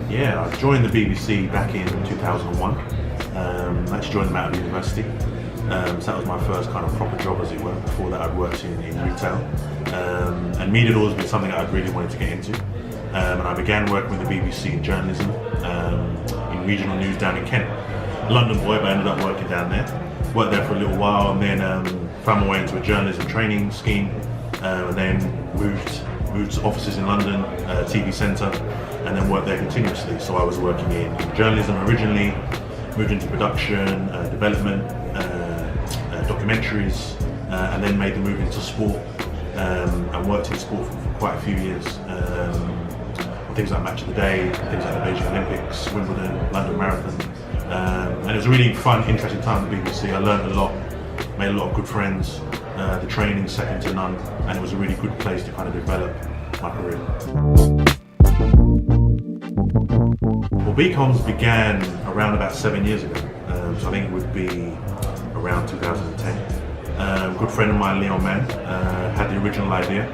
Yeah, I joined the BBC back in 2001. I actually joined them out of university. So that was my first kind of proper job, as it were. Before that, I'd worked in retail. And media had always been something that I'd really wanted to get into. And I began working with the BBC in journalism, in regional news down in Kent. London boy, but I ended up working down there. Worked there for a little while, and then found my way into a journalism training scheme, and then moved to offices in London, TV Centre, and then worked there continuously. So I was working in journalism originally, moved into production, development, documentaries, and then made the move into sport, and worked in sport for quite a few years. Things like Match of the Day, things like the Beijing Olympics, Wimbledon, London Marathon. And it was a really fun, interesting time at the BBC. I learned a lot, made a lot of good friends. The training second to none, and it was a really good place to kind of develop my career. Well, BCOMS began around about 7 years ago, so I think it would be around 2010. A good friend of mine, Leon Mann, had the original idea.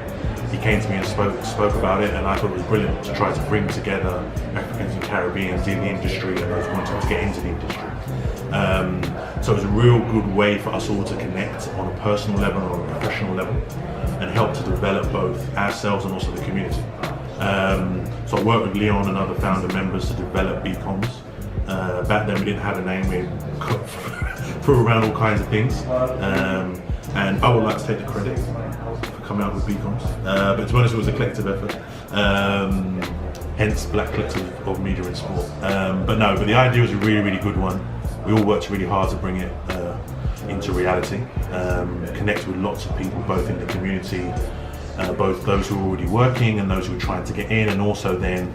He came to me and spoke about it, and I thought it was brilliant to try to bring together Africans and Caribbeans in the industry and those wanting to get into the industry. So it was a real good way for us all to connect on a personal level and on a professional level, and help to develop both ourselves and also the community. So I worked with Leon and other founder members to develop BCOMS. Back then we didn't have a name, we threw around all kinds of things. And I would like to take the credit for coming out with BCOMS. But to be honest, it was a collective effort. Hence Black Collective of Media and Sport. But the idea was a really, really good one. We all worked really hard to bring it into reality. Connect with lots of people, both in the community, both those who are already working and those who are trying to get in, and also then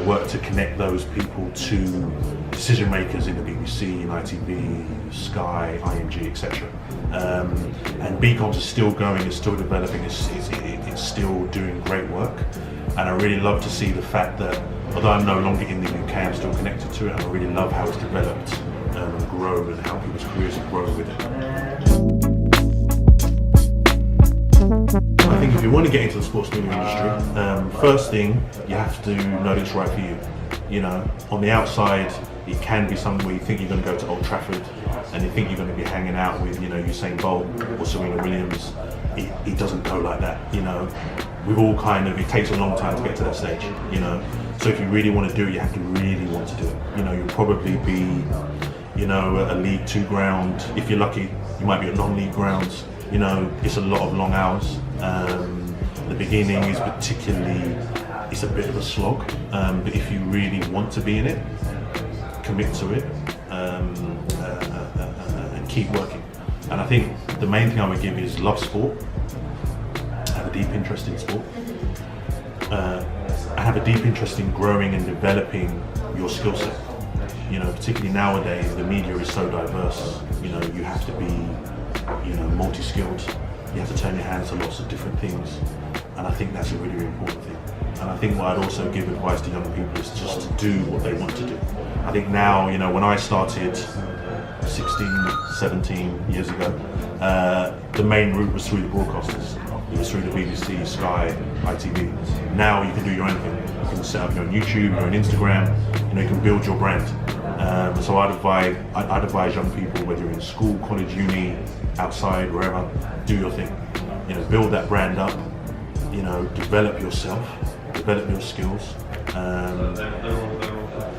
work to connect those people to decision makers in the BBC, in ITV, Sky, IMG, etc. And BCOMS is still going, it's still developing, it's still doing great work. And I really love to see the fact that, although I'm no longer in the UK, I'm still connected to it, and I really love how it's developed and grown, and how people's careers have grown with it. I think if you want to get into the sports media industry, first thing, you have to know that it's right for you. You know, on the outside, it can be something where you think you're going to go to Old Trafford and you think you're going to be hanging out with, Usain Bolt or Serena Williams. It doesn't go like that, We've all it takes a long time to get to that stage, So if you really want to do it, you have to really want to do it. You'll probably be, a League 2 ground. If you're lucky, you might be at non-league grounds. It's a lot of long hours. The beginning is it's a bit of a slog, but if you really want to be in it, commit to it, and keep working. And I think the main thing I would give is love sport, have a deep interest in sport, and have a deep interest in growing and developing your skill set. Particularly nowadays, the media is so diverse. You have to be, multi-skilled. You have to turn your hands to lots of different things, and I think that's a really, really important thing. And I think what I'd also give advice to young people is just to do what they want to do. I think now, when I started 16, 17 years ago, the main route was through the broadcasters. It was through the BBC, Sky, ITV. Now you can do your own thing. You can set up your own YouTube, your own Instagram, you can build your brand. So I'd advise young people, whether you're in school, college, uni, outside, wherever, do your thing. Build that brand up, develop yourself, develop your skills.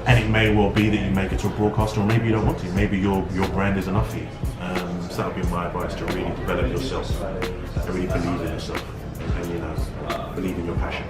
And it may well be that you make it to a broadcaster, or maybe you don't want to. Maybe your brand is enough for you. So that would be my advice, to really develop yourself, and really believe in yourself, and believe in your passion.